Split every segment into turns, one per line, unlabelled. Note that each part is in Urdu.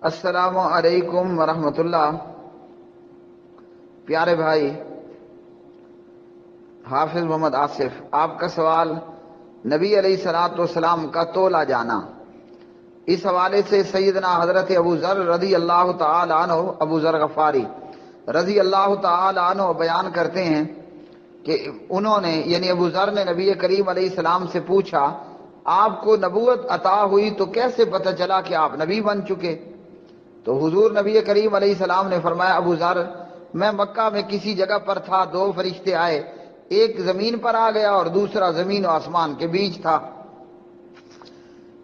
السلام علیکم ورحمۃ اللہ۔ پیارے بھائی حافظ محمد آصف، آپ کا سوال نبی علیہ الصلوۃ والسلام کا تولا جانا، اس حوالے سے سیدنا حضرت ابو ذر رضی اللہ تعالی عنہ، ابو ذر غفاری رضی اللہ تعالی عنہ بیان کرتے ہیں کہ انہوں نے یعنی ابو ذر نے نبی کریم علیہ السلام سے پوچھا، آپ کو نبوت عطا ہوئی تو کیسے پتہ چلا کہ آپ نبی بن چکے؟ تو حضور نبی کریم علیہ السلام نے فرمایا، ابو ذر، میں مکہ میں کسی جگہ پر تھا، دو فرشتے آئے، ایک زمین پر آ گیا اور دوسرا زمین و آسمان کے بیچ تھا۔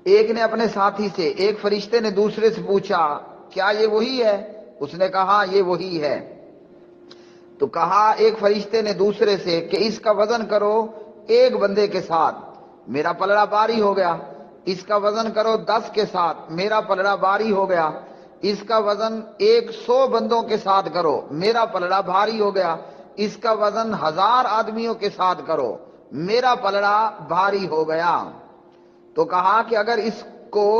ایک نے اپنے ساتھی سے، ایک فرشتے نے دوسرے سے پوچھا، کیا یہ وہی ہے؟ اس نے کہا یہ وہی ہے۔ تو کہا ایک فرشتے نے دوسرے سے کہ اس کا وزن کرو ایک بندے کے ساتھ، میرا پلڑا باری ہو گیا۔ اس کا وزن کرو 10 کے ساتھ، میرا پلڑا باری ہو گیا۔ اس کا وزن 100 بندوں کے ساتھ کرو، میرا پلڑا بھاری ہو گیا۔ اس کا وزن 1000 آدمیوں کے ساتھ کرو، میرا پلڑا بھاری ہو گیا۔ تو کہا کہ اگر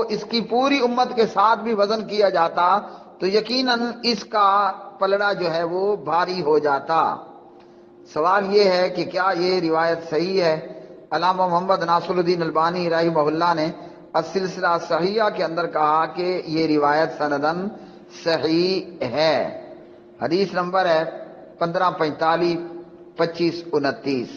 اس کی پوری امت کے ساتھ بھی وزن کیا جاتا تو یقیناً اس کا پلڑا جو ہے وہ بھاری ہو جاتا۔ سوال یہ ہے کہ کیا یہ روایت صحیح ہے؟ علامہ محمد ناصر الدین البانی رحمہ اللہ نے السلسلہ صحیحہ کے اندر کہا کہ یہ روایت سندن صحیح ہے۔ حدیث نمبر ہے 1545 2529۔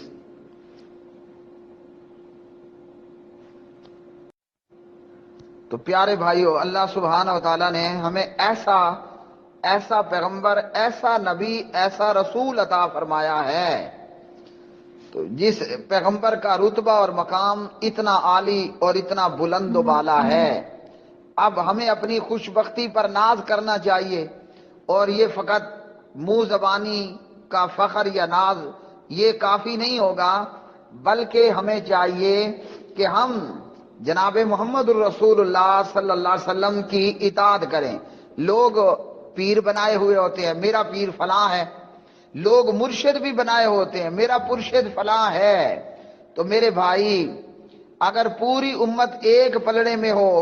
تو پیارے بھائیو، اللہ سبحانہ و تعالیٰ نے ہمیں ایسا پیغمبر، ایسا نبی، ایسا رسول عطا فرمایا ہے، تو جس پیغمبر کا رتبہ اور مقام اتنا عالی اور اتنا بلند و بالا ہے، اب ہمیں اپنی خوش بختی پر ناز کرنا چاہیے، اور یہ فقط منہ زبانی کا فخر یا ناز یہ کافی نہیں ہوگا، بلکہ ہمیں چاہیے کہ ہم جناب محمد الرسول اللہ صلی اللہ علیہ وسلم کی اطاعت کریں۔ لوگ پیر بنائے ہوئے ہوتے ہیں، میرا پیر فلاں ہے، لوگ مرشد بھی بنائے ہوتے ہیں، میرا مرشد فلاں ہے۔ تو میرے بھائی، اگر پوری امت ایک پلڑے میں ہو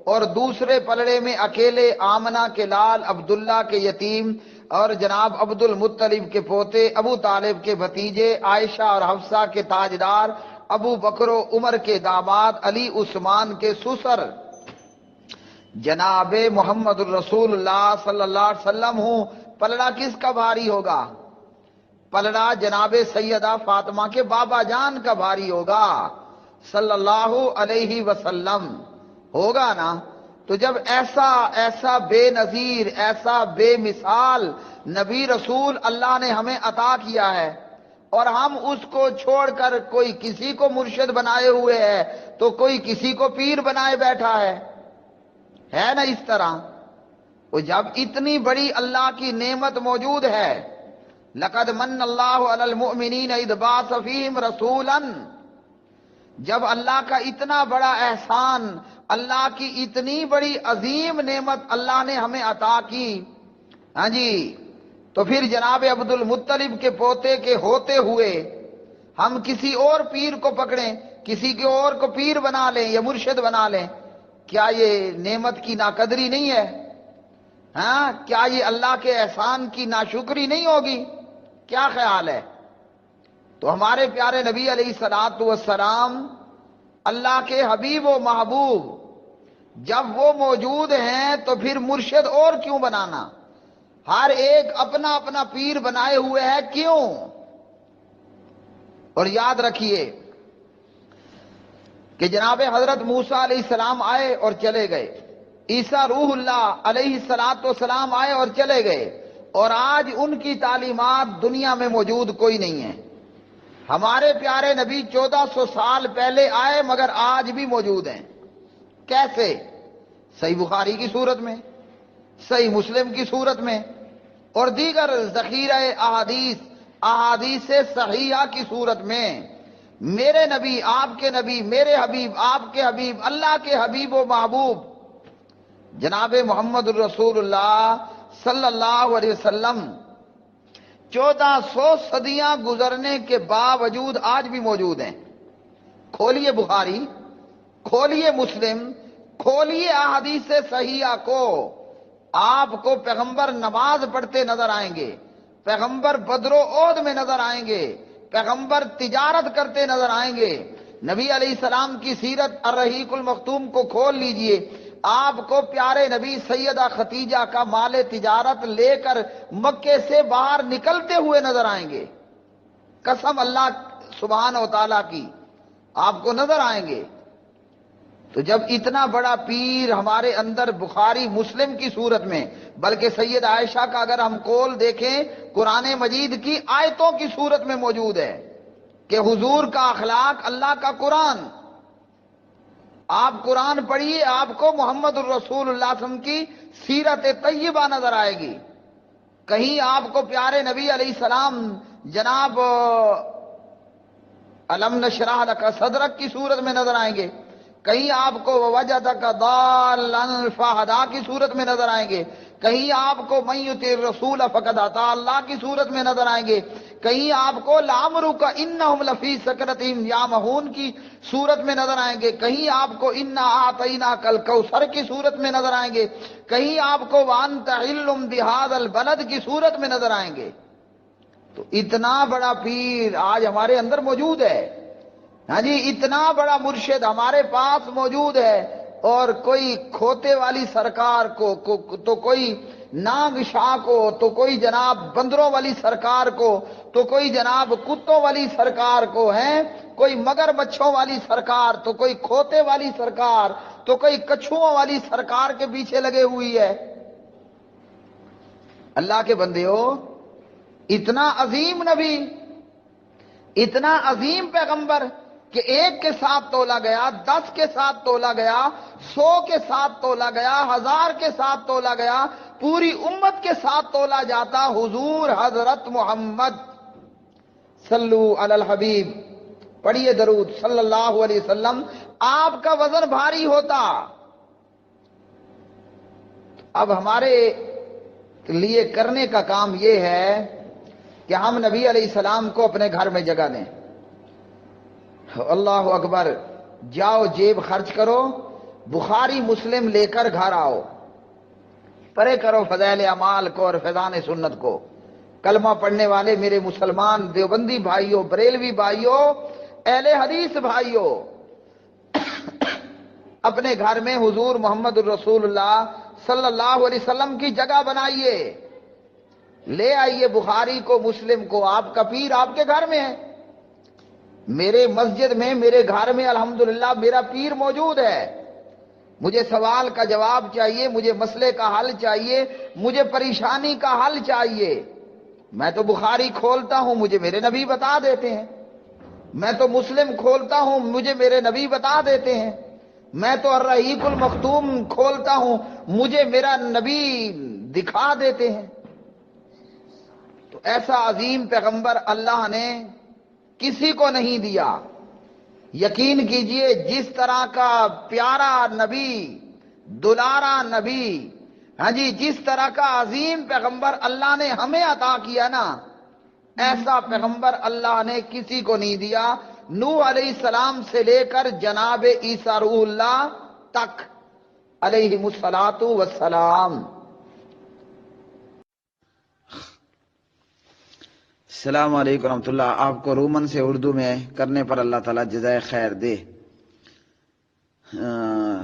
اور دوسرے پلڑے میں اکیلے آمنہ کے لال عبداللہ کے یتیم اور جناب عبد المطلب کے پوتے، ابو طالب کے بھتیجے، عائشہ اور حفصہ کے تاجدار، ابو بکر و عمر کے داماد، علی عثمان کے سسر جناب محمد الرسول اللہ صلی اللہ علیہ وسلم ہوں، پلڑا کس کا بھاری ہوگا؟ پلڑا جناب سیدہ فاطمہ کے بابا جان کا بھاری ہوگا صلی اللہ علیہ وسلم، ہوگا نا؟ تو جب ایسا بے نظیر، ایسا بے مثال نبی رسول اللہ نے ہمیں عطا کیا ہے، اور ہم اس کو چھوڑ کر کوئی کسی کو مرشد بنائے ہوئے ہے تو کوئی کسی کو پیر بنائے بیٹھا ہے نا اس طرح؟ وہ جب اتنی بڑی اللہ کی نعمت موجود ہے، لقد من اللہ علی المؤمنین اذ بعث فیہم رسولا، جب اللہ کا اتنا بڑا احسان، اللہ کی اتنی بڑی عظیم نعمت اللہ نے ہمیں عطا کی، ہاں جی، تو پھر جناب عبد المطلب کے پوتے کے ہوتے ہوئے ہم کسی اور پیر کو پکڑیں، کسی کے اور کو پیر بنا لیں یا مرشد بنا لیں، کیا یہ نعمت کی ناقدری نہیں ہے؟ ہاں، کیا یہ اللہ کے احسان کی ناشکری نہیں ہوگی؟ کیا خیال ہے؟ تو ہمارے پیارے نبی علیہ الصلوۃ والسلام اللہ کے حبیب و محبوب، جب وہ موجود ہیں تو پھر مرشد اور کیوں بنانا؟ ہر ایک اپنا اپنا پیر بنائے ہوئے ہے، کیوں؟ اور یاد رکھیے کہ جناب حضرت موسیٰ علیہ السلام آئے اور چلے گئے، عیسیٰ روح اللہ علیہ السلام آئے اور چلے گئے، اور آج ان کی تعلیمات دنیا میں موجود کوئی نہیں ہے۔ ہمارے پیارے نبی 1400 سال پہلے آئے مگر آج بھی موجود ہیں۔ کیسے؟ صحیح بخاری کی صورت میں، صحیح مسلم کی صورت میں، اور دیگر ذخیرہ احادیث صحیحہ کی صورت میں۔ میرے نبی، آپ کے نبی، میرے حبیب، آپ کے حبیب، اللہ کے حبیب و محبوب جناب محمد الرسول اللہ صلی اللہ علیہ وسلم 1400 صدیاں گزرنے کے باوجود آج بھی موجود ہیں۔ کھولیے بخاری، کھولیے مسلم، کھولیے احادیث صحیحہ کو، آپ کو پیغمبر نماز پڑھتے نظر آئیں گے، پیغمبر بدر و احد میں نظر آئیں گے، پیغمبر تجارت کرتے نظر آئیں گے۔ نبی علیہ السلام کی سیرت الرحیق المختوم کو کھول لیجئے، آپ کو پیارے نبی سیدہ خدیجہ کا مال تجارت لے کر مکے سے باہر نکلتے ہوئے نظر آئیں گے، قسم اللہ سبحانہ و تعالیٰ کی آپ کو نظر آئیں گے۔ تو جب اتنا بڑا پیر ہمارے اندر بخاری مسلم کی صورت میں، بلکہ سید عائشہ کا اگر ہم قول دیکھیں قرآن مجید کی آیتوں کی صورت میں موجود ہے کہ حضور کا اخلاق اللہ کا قرآن، آپ قرآن پڑھیے آپ کو محمد الرسول اللہ صلی اللہ علیہ وسلم کی سیرت طیبہ نظر آئے گی۔ کہیں آپ کو پیارے نبی علیہ السلام جناب الم نشرح لک صدرک کی صورت میں نظر آئیں گے، کہیں آپ کو وجدک ضالا فہدی کی صورت میں نظر آئیں گے، کہیں آپ کو من یطع الرسول فقد اطاع اللہ کی صورت میں نظر آئیں گے، کہیں آپ کو لعمرک انہم لفی سکرتہم یعمہون کی صورت میں نظر آئیں گے، کہیں آپ کو انا اعطیناک الکوثر کی صورت میں نظر آئیں گے، کہیں آپ کو وانت حل بہذا البلد کی صورت میں نظر آئیں گے۔ تو اتنا بڑا پیر آج ہمارے اندر موجود ہے، ہاں جی، اتنا بڑا مرشد ہمارے پاس موجود ہے، اور کوئی کھوتے والی سرکار کو تو کوئی ناگ شاہ کو، تو کوئی جناب بندروں والی سرکار کو، تو کوئی جناب کتوں والی سرکار کو ہیں، کوئی مگر مچھوں والی سرکار، تو کوئی کھوتے والی سرکار، تو کوئی کچھوؤں والی سرکار کے پیچھے لگے ہوئی ہے۔ اللہ کے بندیو، اتنا عظیم نبی، اتنا عظیم پیغمبر کہ ایک کے ساتھ تولا گیا، 10 کے ساتھ تولا گیا، 100 کے ساتھ تولا گیا، 1000 کے ساتھ تولا گیا، پوری امت کے ساتھ تولا جاتا حضور حضرت محمد۔ صلو علی الحبیب، پڑھیے درود صلی اللہ علیہ وسلم۔ آپ کا وزن بھاری ہوتا۔ اب ہمارے لیے کرنے کا کام یہ ہے کہ ہم نبی علیہ السلام کو اپنے گھر میں جگہ دیں۔ اللہ اکبر، جاؤ جیب خرچ کرو، بخاری مسلم لے کر گھر آؤ، پڑھے کرو فضائل اعمال کو اور فیضان سنت کو۔ کلمہ پڑھنے والے میرے مسلمان دیوبندی بھائیوں، بریلوی بھائیوں، اہل حدیث بھائیوں، اپنے گھر میں حضور محمد الرسول اللہ صلی اللہ علیہ وسلم کی جگہ بنائیے، لے آئیے بخاری کو مسلم کو۔ آپ کا پیر آپ کے گھر میں ہے، میرے مسجد میں، میرے گھر میں الحمدللہ میرا پیر موجود ہے۔ مجھے سوال کا جواب چاہیے، مجھے مسئلے کا حل چاہیے، مجھے پریشانی کا حل چاہیے، میں تو بخاری کھولتا ہوں، مجھے میرے نبی بتا دیتے ہیں، میں تو مسلم کھولتا ہوں، مجھے میرے نبی بتا دیتے ہیں، میں تو الرحیق المختوم کھولتا ہوں، مجھے میرا نبی دکھا دیتے ہیں۔ تو ایسا عظیم پیغمبر اللہ نے کسی کو نہیں دیا۔ یقین کیجئے، جس طرح کا پیارا نبی، دلارا نبی، ہاں جی، جس طرح کا عظیم پیغمبر اللہ نے ہمیں عطا کیا نا، ایسا پیغمبر اللہ نے کسی کو نہیں دیا، نوح علیہ السلام سے لے کر جناب عیسیٰ روح اللہ تک علیہم الصلاۃ والسلام۔
السلام علیکم ورحمۃ اللہ۔ آپ کو رومن سے اردو میں کرنے پر اللہ تعالیٰ جزائے خیر دے۔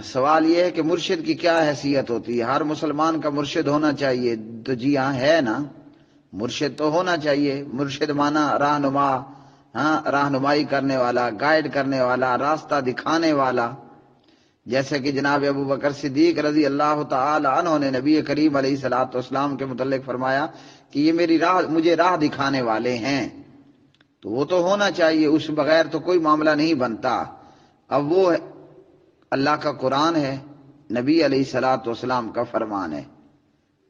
سوال یہ ہے کہ مرشد کی کیا حیثیت ہوتی ہے؟ ہر مسلمان کا مرشد ہونا چاہیے؟ تو جی ہاں، ہے نا، مرشد تو ہونا چاہیے۔ مرشد مانا رہنما، ہاں، رہنمائی کرنے والا، گائیڈ کرنے والا، راستہ دکھانے والا۔ جیسے کہ جناب ابو بکر صدیق رضی اللہ تعالی عنہ نے نبی کریم علیہ الصلوۃ والسلام کے متعلق فرمایا کہ یہ میری راہ، مجھے راہ دکھانے والے ہیں، تو وہ تو ہونا چاہیے، اس بغیر تو کوئی معاملہ نہیں بنتا۔ اب وہ اللہ کا قرآن ہے، نبی علیہ الصلوۃ والسلام کا فرمان ہے،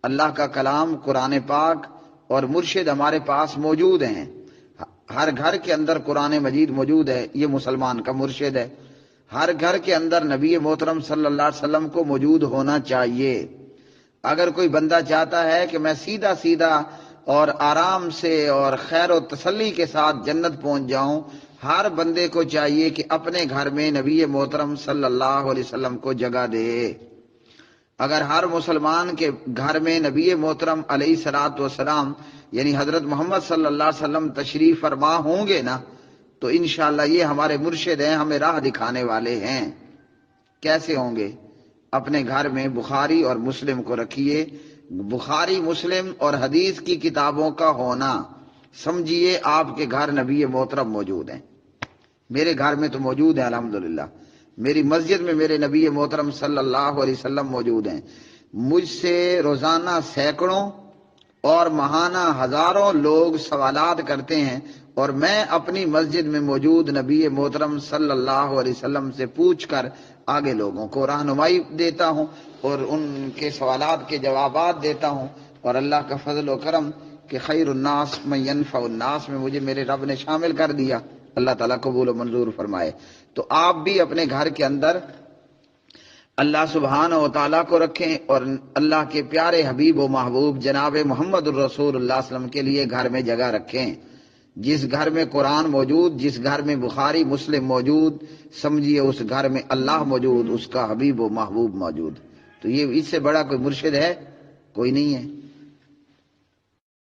اللہ کا کلام قرآن پاک اور مرشد ہمارے پاس موجود ہیں۔ ہر گھر کے اندر قرآن مجید موجود ہے، یہ مسلمان کا مرشد ہے۔ ہر گھر کے اندر نبی محترم صلی اللہ علیہ وسلم کو موجود ہونا چاہیے۔ اگر کوئی بندہ چاہتا ہے کہ میں سیدھا سیدھا اور آرام سے اور خیر و تسلی کے ساتھ جنت پہنچ جاؤں، ہر بندے کو چاہیے کہ اپنے گھر میں نبی محترم صلی اللہ علیہ وسلم کو جگہ دے۔ اگر ہر مسلمان کے گھر میں نبی محترم علیہ الصلوۃ والسلام یعنی حضرت محمد صلی اللہ علیہ وسلم تشریف فرما ہوں گے نا تو انشاءاللہ یہ ہمارے مرشد ہیں، ہمیں راہ دکھانے والے ہیں۔ کیسے ہوں گے؟ اپنے گھر میں بخاری اور مسلم کو رکھیے۔ بخاری مسلم اور حدیث کی کتابوں کا ہونا، سمجھیے آپ کے گھر نبی محترم موجود ہیں۔ میرے گھر میں تو موجود ہیں الحمدللہ، میری مسجد میں میرے نبی محترم صلی اللہ علیہ وسلم موجود ہیں۔ مجھ سے روزانہ سینکڑوں اور ماہانہ ہزاروں لوگ سوالات کرتے ہیں، اور میں اپنی مسجد میں موجود نبی محترم صلی اللہ علیہ وسلم سے پوچھ کر آگے لوگوں کو رہنمائی دیتا ہوں اور ان کے سوالات کے جوابات دیتا ہوں۔ اور اللہ کا فضل و کرم کہ خیر الناس من ینفع الناس میں مجھے میرے رب نے شامل کر دیا، اللہ تعالیٰ قبول و منظور فرمائے۔ تو آپ بھی اپنے گھر کے اندر اللہ سبحانہ و تعالیٰ کو رکھیں اور اللہ کے پیارے حبیب و محبوب جناب محمد الرسول اللہ صلی اللہ علیہ وسلم کے لیے گھر میں جگہ رکھیں۔ جس گھر میں قرآن موجود، جس گھر میں بخاری مسلم موجود، سمجھیے اس گھر میں اللہ موجود، اس کا حبیب و محبوب موجود۔ تو یہ اس سے بڑا کوئی مرشد ہے؟ کوئی نہیں ہے۔